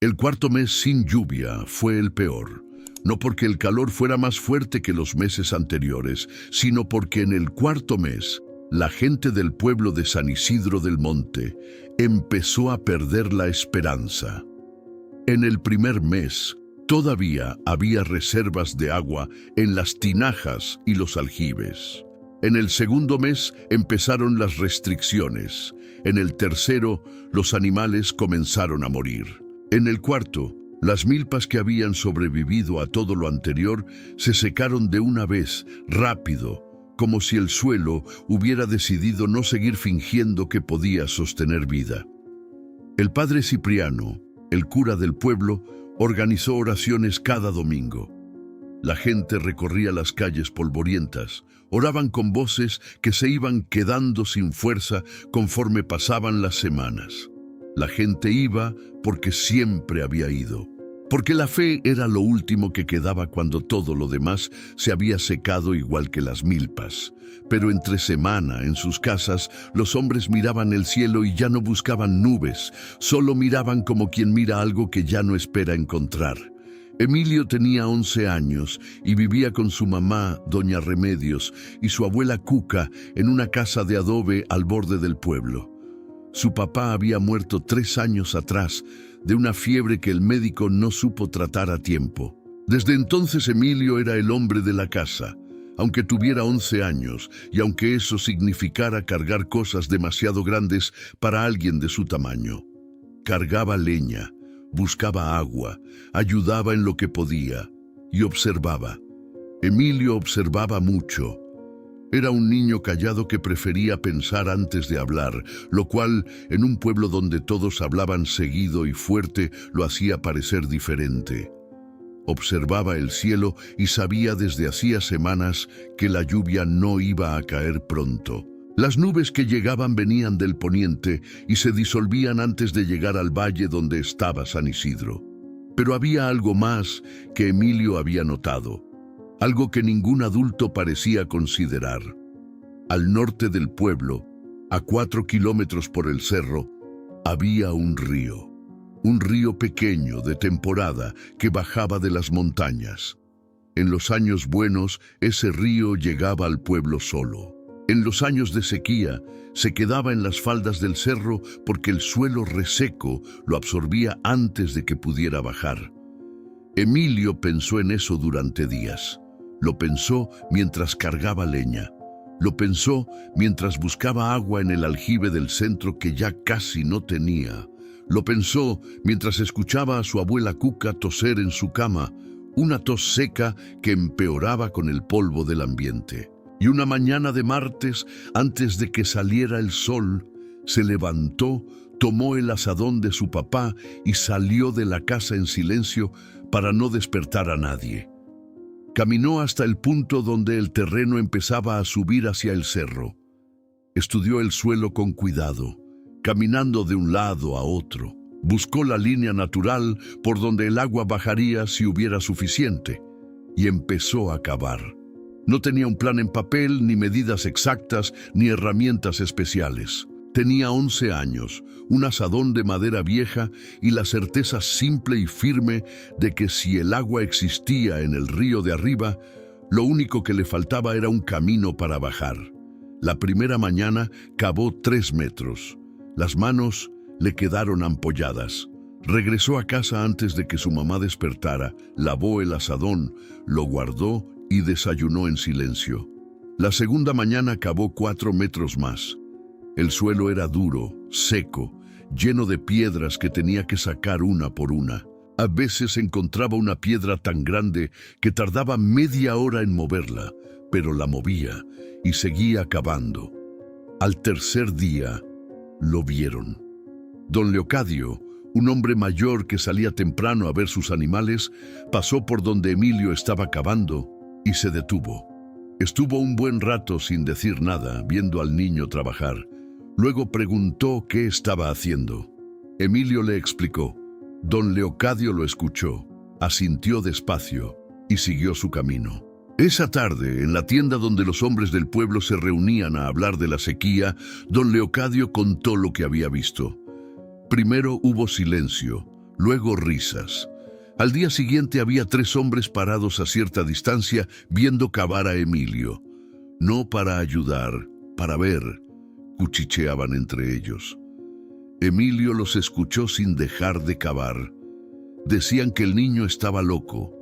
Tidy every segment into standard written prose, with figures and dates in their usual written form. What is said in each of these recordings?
El cuarto mes sin lluvia fue el peor, no porque el calor fuera más fuerte que los meses anteriores, sino porque en el cuarto mes la gente del pueblo de San Isidro del Monte empezó a perder la esperanza. En el primer mes todavía había reservas de agua en las tinajas y los aljibes. En el segundo mes empezaron las restricciones. En el tercero, los animales comenzaron a morir. En el cuarto, las milpas que habían sobrevivido a todo lo anterior se secaron de una vez, rápido, como si el suelo hubiera decidido no seguir fingiendo que podía sostener vida. El padre Cipriano, el cura del pueblo, organizó oraciones cada domingo. La gente recorría las calles polvorientas, oraban con voces que se iban quedando sin fuerza conforme pasaban las semanas. La gente iba porque siempre había ido, porque la fe era lo último que quedaba cuando todo lo demás se había secado igual que las milpas. Pero entre semana, en sus casas, los hombres miraban el cielo y ya no buscaban nubes, solo miraban como quien mira algo que ya no espera encontrar. Emilio tenía 11 años y vivía con su mamá, doña Remedios, y su abuela Cuca en una casa de adobe al borde del pueblo. Su papá había muerto 3 años atrás de una fiebre que el médico no supo tratar a tiempo. Desde entonces Emilio era el hombre de la casa, aunque tuviera 11 años y aunque eso significara cargar cosas demasiado grandes para alguien de su tamaño. Cargaba leña, buscaba agua, ayudaba en lo que podía y observaba. Emilio observaba mucho. Era un niño callado que prefería pensar antes de hablar, lo cual, en un pueblo donde todos hablaban seguido y fuerte, lo hacía parecer diferente. Observaba el cielo y sabía desde hacía semanas que la lluvia no iba a caer pronto. Las nubes que llegaban venían del poniente y se disolvían antes de llegar al valle donde estaba San Isidro. Pero había algo más que Emilio había notado. Algo que ningún adulto parecía considerar. Al norte del pueblo, a 4 kilómetros por el cerro, había un río pequeño de temporada que bajaba de las montañas. En los años buenos, ese río llegaba al pueblo solo. En los años de sequía, se quedaba en las faldas del cerro porque el suelo reseco lo absorbía antes de que pudiera bajar. Emilio pensó en eso durante días. Lo pensó mientras cargaba leña. Lo pensó mientras buscaba agua en el aljibe del centro que ya casi no tenía. Lo pensó mientras escuchaba a su abuela Cuca toser en su cama, una tos seca que empeoraba con el polvo del ambiente. Y una mañana de martes, antes de que saliera el sol, se levantó, tomó el azadón de su papá y salió de la casa en silencio para no despertar a nadie. Caminó hasta el punto donde el terreno empezaba a subir hacia el cerro. Estudió el suelo con cuidado, caminando de un lado a otro. Buscó la línea natural por donde el agua bajaría si hubiera suficiente, y empezó a cavar. No tenía un plan en papel, ni medidas exactas, ni herramientas especiales. Tenía 11 años, un azadón de madera vieja y la certeza simple y firme de que si el agua existía en el río de arriba, lo único que le faltaba era un camino para bajar. La primera mañana cavó 3 metros. Las manos le quedaron ampolladas. Regresó a casa antes de que su mamá despertara, lavó el azadón, lo guardó y desayunó en silencio. La segunda mañana cavó 4 metros más. El suelo era duro, seco, lleno de piedras que tenía que sacar una por una. A veces encontraba una piedra tan grande que tardaba media hora en moverla, pero la movía y seguía cavando. Al tercer día, lo vieron. Don Leocadio, un hombre mayor que salía temprano a ver sus animales, pasó por donde Emilio estaba cavando y se detuvo. Estuvo un buen rato sin decir nada, viendo al niño trabajar. Luego preguntó qué estaba haciendo. Emilio le explicó. Don Leocadio lo escuchó, asintió despacio y siguió su camino. Esa tarde, en la tienda donde los hombres del pueblo se reunían a hablar de la sequía, don Leocadio contó lo que había visto. Primero hubo silencio, Luego risas. Al día siguiente había 3 hombres parados a cierta distancia viendo cavar a Emilio. No para ayudar, para ver, cuchicheaban entre ellos. Emilio los escuchó sin dejar de cavar. Decían que el niño estaba loco,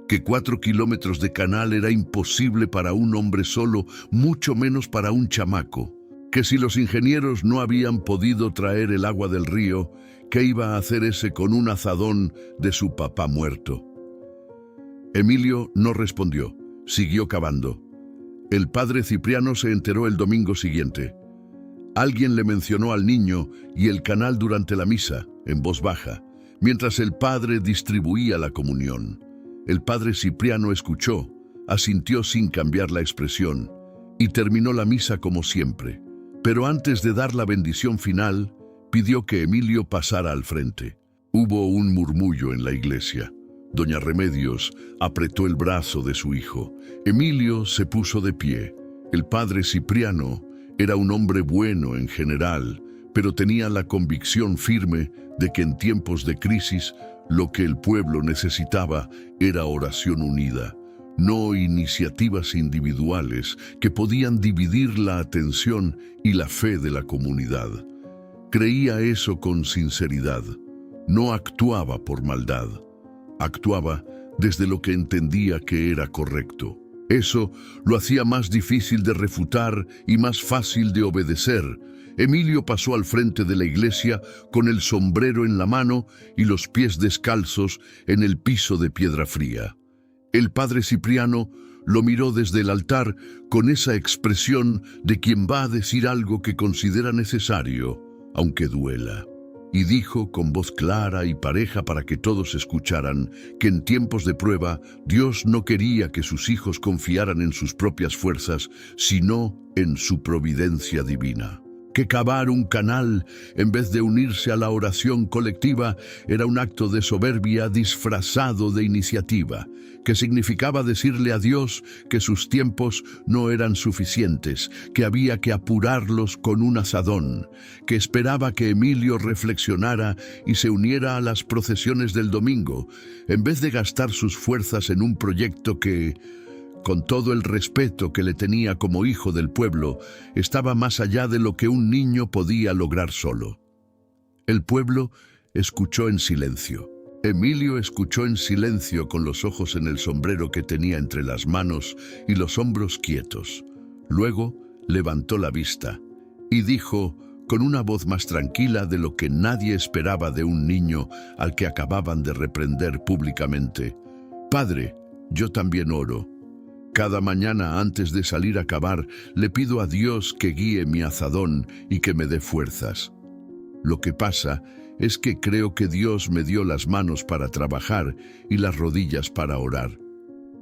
que 4 kilómetros de canal era imposible para un hombre solo, mucho menos para un chamaco, que si los ingenieros no habían podido traer el agua del río, ¿qué iba a hacer ese con un azadón de su papá muerto? Emilio no respondió, siguió cavando. El padre Cipriano se enteró el domingo siguiente. Alguien le mencionó al niño y el canal durante la misa, en voz baja, mientras el padre distribuía la comunión. El padre Cipriano escuchó, asintió sin cambiar la expresión, y terminó la misa como siempre. Pero antes de dar la bendición final, pidió que Emilio pasara al frente. Hubo un murmullo en la iglesia. Doña Remedios apretó el brazo de su hijo. Emilio se puso de pie. El padre Cipriano era un hombre bueno en general, pero tenía la convicción firme de que en tiempos de crisis lo que el pueblo necesitaba era oración unida, no iniciativas individuales que podían dividir la atención y la fe de la comunidad. Creía eso con sinceridad. No actuaba por maldad. Actuaba desde lo que entendía que era correcto. Eso lo hacía más difícil de refutar y más fácil de obedecer. Emilio pasó al frente de la iglesia con el sombrero en la mano y los pies descalzos en el piso de piedra fría. El padre Cipriano lo miró desde el altar con esa expresión de quien va a decir algo que considera necesario, aunque duela. Y dijo con voz clara y pareja para que todos escucharan que en tiempos de prueba Dios no quería que sus hijos confiaran en sus propias fuerzas, sino en su providencia divina. Que cavar un canal en vez de unirse a la oración colectiva era un acto de soberbia disfrazado de iniciativa, que significaba decirle a Dios que sus tiempos no eran suficientes, que había que apurarlos con un azadón, que esperaba que Emilio reflexionara y se uniera a las procesiones del domingo, en vez de gastar sus fuerzas en un proyecto que, con todo el respeto que le tenía como hijo del pueblo, estaba más allá de lo que un niño podía lograr solo. El pueblo escuchó en silencio. Emilio escuchó en silencio con los ojos en el sombrero que tenía entre las manos y los hombros quietos. Luego levantó la vista y dijo, con una voz más tranquila de lo que nadie esperaba de un niño al que acababan de reprender públicamente: «Padre, yo también oro. Cada mañana antes de salir a cavar, le pido a Dios que guíe mi azadón y que me dé fuerzas. Lo que pasa es que creo que Dios me dio las manos para trabajar y las rodillas para orar.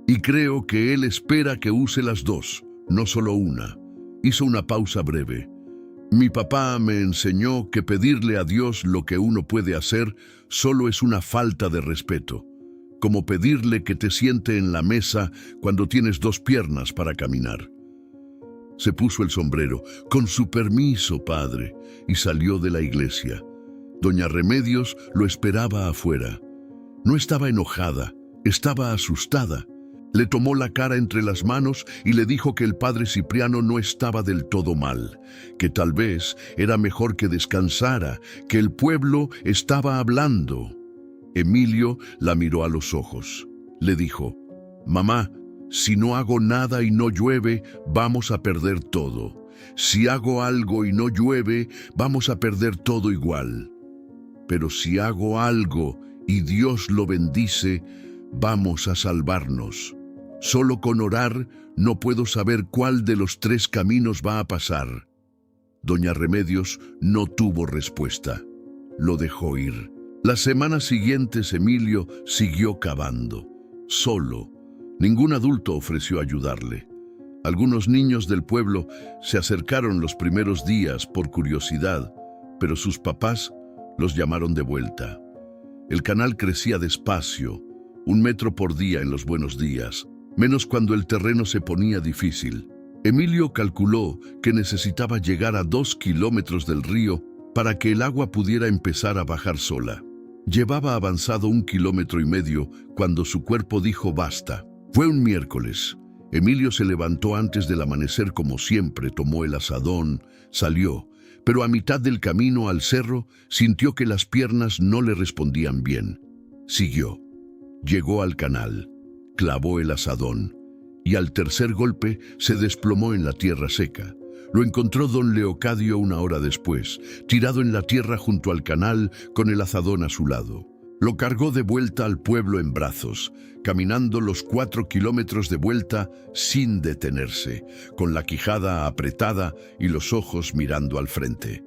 Y creo que Él espera que use las dos, no solo una». Hizo una pausa breve. «Mi papá me enseñó que pedirle a Dios lo que uno puede hacer solo es una falta de respeto, como pedirle que te siente en la mesa cuando tienes 2 piernas para caminar». Se puso el sombrero. «Con su permiso, padre», y salió de la iglesia. Doña Remedios lo esperaba afuera. No estaba enojada, estaba asustada. Le tomó la cara entre las manos y le dijo que el padre Cipriano no estaba del todo mal, que tal vez era mejor que descansara, que el pueblo estaba hablando. Emilio la miró a los ojos. Le dijo: «Mamá, si no hago nada y no llueve, vamos a perder todo. Si hago algo y no llueve, vamos a perder todo igual. Pero si hago algo y Dios lo bendice, vamos a salvarnos. Solo con orar no puedo saber cuál de los 3 caminos va a pasar». Doña Remedios no tuvo respuesta. Lo dejó ir. Las semanas siguientes Emilio siguió cavando, solo. Ningún adulto ofreció ayudarle. Algunos niños del pueblo se acercaron los primeros días por curiosidad, pero sus papás los llamaron de vuelta. El canal crecía despacio, 1 metro por día en los buenos días, menos cuando el terreno se ponía difícil. Emilio calculó que necesitaba llegar a 2 kilómetros del río para que el agua pudiera empezar a bajar sola. Llevaba avanzado 1,5 kilómetros cuando su cuerpo dijo basta. Fue un miércoles. Emilio se levantó antes del amanecer como siempre, tomó el azadón, salió, pero a mitad del camino al cerro sintió que las piernas no le respondían bien. Siguió. Llegó al canal, clavó el azadón y al tercer golpe se desplomó en la tierra seca. Lo encontró don Leocadio 1 hora después, tirado en la tierra junto al canal con el azadón a su lado. Lo cargó de vuelta al pueblo en brazos, caminando los 4 kilómetros de vuelta sin detenerse, con la quijada apretada y los ojos mirando al frente.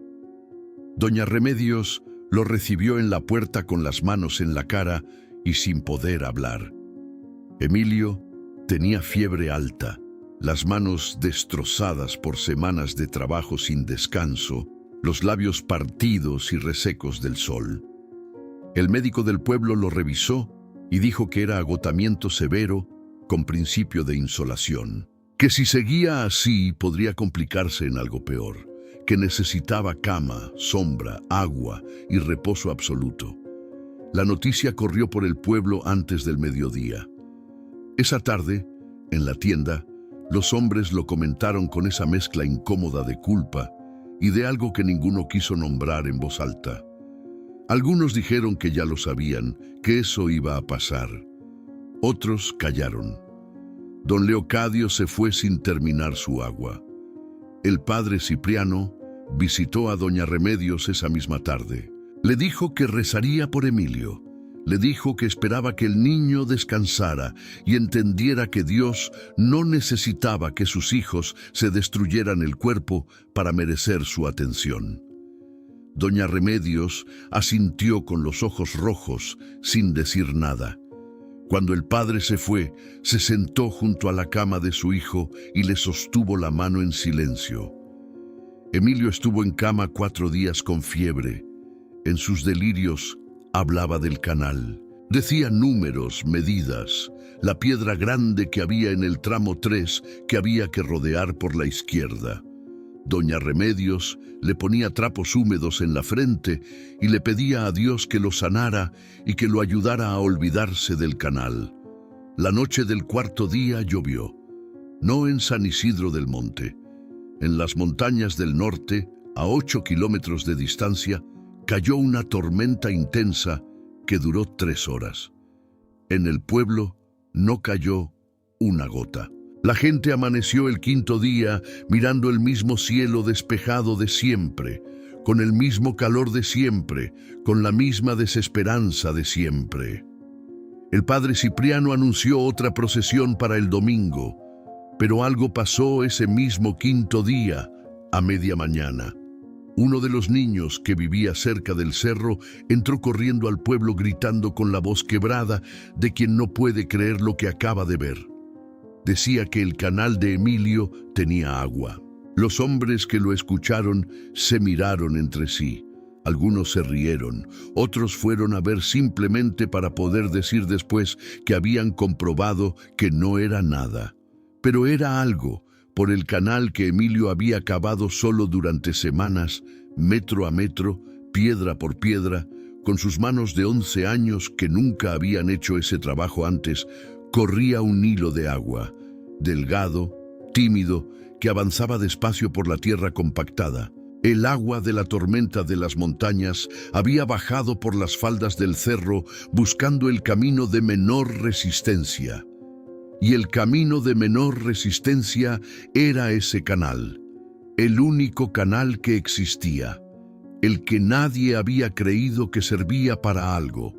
Doña Remedios lo recibió en la puerta con las manos en la cara y sin poder hablar. Emilio tenía fiebre alta, las manos destrozadas por semanas de trabajo sin descanso, los labios partidos y resecos del sol. El médico del pueblo lo revisó y dijo que era agotamiento severo con principio de insolación, que si seguía así podría complicarse en algo peor, que necesitaba cama, sombra, agua y reposo absoluto. La noticia corrió por el pueblo antes del mediodía. Esa tarde, en la tienda, los hombres lo comentaron con esa mezcla incómoda de culpa y de algo que ninguno quiso nombrar en voz alta. Algunos dijeron que ya lo sabían, que eso iba a pasar. Otros callaron. Don Leocadio se fue sin terminar su agua. El padre Cipriano visitó a doña Remedios esa misma tarde. Le dijo que rezaría por Emilio. Le dijo que esperaba que el niño descansara y entendiera que Dios no necesitaba que sus hijos se destruyeran el cuerpo para merecer su atención. Doña Remedios asintió con los ojos rojos, sin decir nada. Cuando el padre se fue, se sentó junto a la cama de su hijo y le sostuvo la mano en silencio. Emilio estuvo en cama 4 días con fiebre. En sus delirios hablaba del canal. Decía números, medidas, la piedra grande que había en el tramo 3 que había que rodear por la izquierda. Doña Remedios le ponía trapos húmedos en la frente y le pedía a Dios que lo sanara y que lo ayudara a olvidarse del canal. La noche del 4.º día llovió, no en San Isidro del Monte. En las montañas del norte, a 8 kilómetros de distancia, cayó una tormenta intensa que duró 3 horas. En el pueblo no cayó una gota. La gente amaneció el 5.º día mirando el mismo cielo despejado de siempre, con el mismo calor de siempre, con la misma desesperanza de siempre. El padre Cipriano anunció otra procesión para el domingo, pero algo pasó ese mismo 5.º día, a media mañana. Uno de los niños que vivía cerca del cerro entró corriendo al pueblo gritando con la voz quebrada de quien no puede creer lo que acaba de ver. Decía que el canal de Emilio tenía agua. Los hombres que lo escucharon se miraron entre sí. Algunos se rieron, otros fueron a ver simplemente para poder decir después que habían comprobado que no era nada. Pero era algo, por el canal que Emilio había cavado solo durante semanas, metro a metro, piedra por piedra, con sus manos de 11 años que nunca habían hecho ese trabajo antes. Corría un hilo de agua, delgado, tímido, que avanzaba despacio por la tierra compactada. El agua de la tormenta de las montañas había bajado por las faldas del cerro buscando el camino de menor resistencia. Y el camino de menor resistencia era ese canal, el único canal que existía, el que nadie había creído que servía para algo.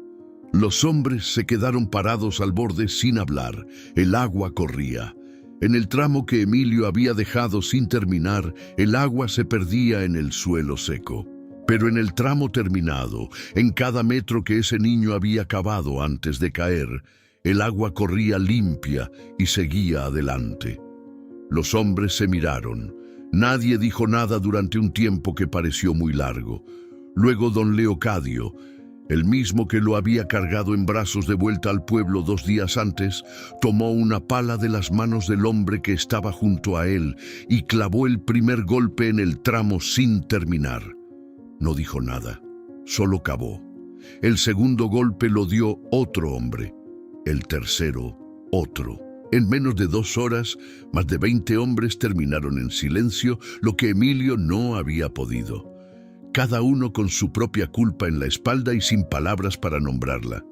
Los hombres se quedaron parados al borde sin hablar. El agua corría. En el tramo que Emilio había dejado sin terminar, el agua se perdía en el suelo seco. Pero en el tramo terminado, en cada metro que ese niño había cavado antes de caer, el agua corría limpia y seguía adelante. Los hombres se miraron. Nadie dijo nada durante un tiempo que pareció muy largo. Luego don Leocadio, el mismo que lo había cargado en brazos de vuelta al pueblo 2 días antes, tomó una pala de las manos del hombre que estaba junto a él y clavó el primer golpe en el tramo sin terminar. No dijo nada, solo cavó. El segundo golpe lo dio otro hombre. El tercero, otro. En menos de 2 horas, más de 20 hombres terminaron en silencio lo que Emilio no había podido. Cada uno con su propia culpa en la espalda y sin palabras para nombrarla.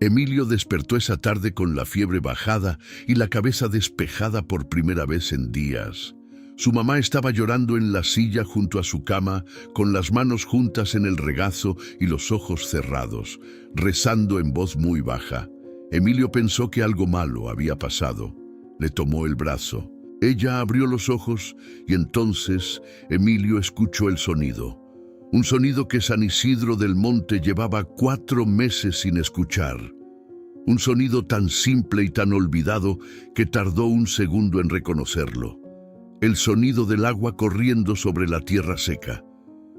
Emilio despertó esa tarde con la fiebre bajada y la cabeza despejada por primera vez en días. Su mamá estaba llorando en la silla junto a su cama, con las manos juntas en el regazo y los ojos cerrados, rezando en voz muy baja. Emilio pensó que algo malo había pasado. Le tomó el brazo. Ella abrió los ojos y entonces Emilio escuchó el sonido. Un sonido que San Isidro del Monte llevaba 4 meses sin escuchar. Un sonido tan simple y tan olvidado que tardó un segundo en reconocerlo. El sonido del agua corriendo sobre la tierra seca.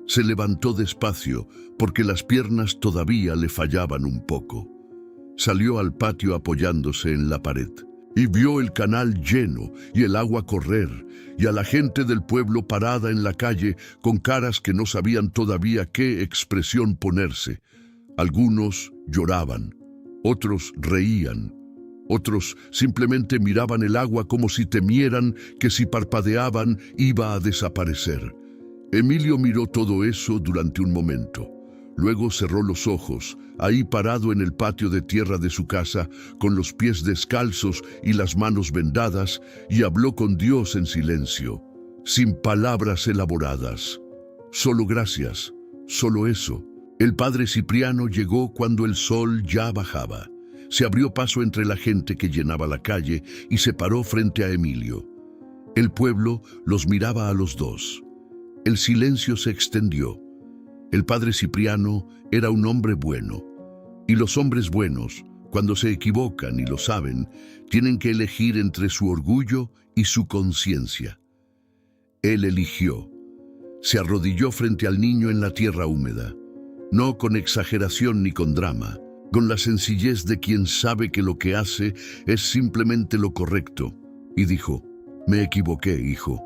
Se levantó despacio porque las piernas todavía le fallaban un poco. Salió al patio apoyándose en la pared y vio el canal lleno y el agua correr y a la gente del pueblo parada en la calle con caras que no sabían todavía qué expresión ponerse. Algunos lloraban, otros reían, otros simplemente miraban el agua como si temieran que si parpadeaban iba a desaparecer. Emilio miró todo eso durante un momento. Luego cerró los ojos, ahí parado en el patio de tierra de su casa, con los pies descalzos y las manos vendadas, y habló con Dios en silencio, sin palabras elaboradas. Solo gracias, solo eso. El padre Cipriano llegó cuando el sol ya bajaba. Se abrió paso entre la gente que llenaba la calle y se paró frente a Emilio. El pueblo los miraba a los dos. El silencio se extendió. El padre Cipriano era un hombre bueno, y los hombres buenos, cuando se equivocan y lo saben, tienen que elegir entre su orgullo y su conciencia. Él eligió. Se arrodilló frente al niño en la tierra húmeda, no con exageración ni con drama, con la sencillez de quien sabe que lo que hace es simplemente lo correcto, y dijo: «Me equivoqué, hijo.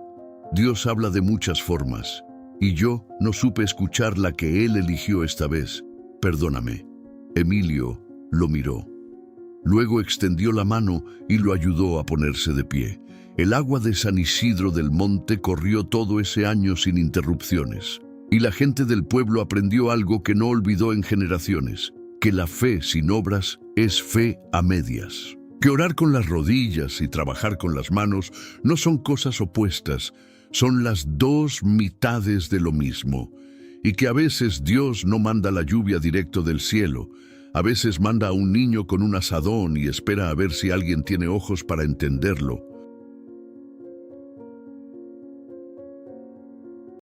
Dios habla de muchas formas, y yo no supe escuchar la que Él eligió esta vez. Perdóname». Emilio lo miró. Luego extendió la mano y lo ayudó a ponerse de pie. El agua de San Isidro del Monte corrió todo ese año sin interrupciones, y la gente del pueblo aprendió algo que no olvidó en generaciones: que la fe sin obras es fe a medias. Que orar con las rodillas y trabajar con las manos no son cosas opuestas, son las 2 mitades de lo mismo. Y que a veces Dios no manda la lluvia directo del cielo. A veces manda a un niño con un azadón y espera a ver si alguien tiene ojos para entenderlo.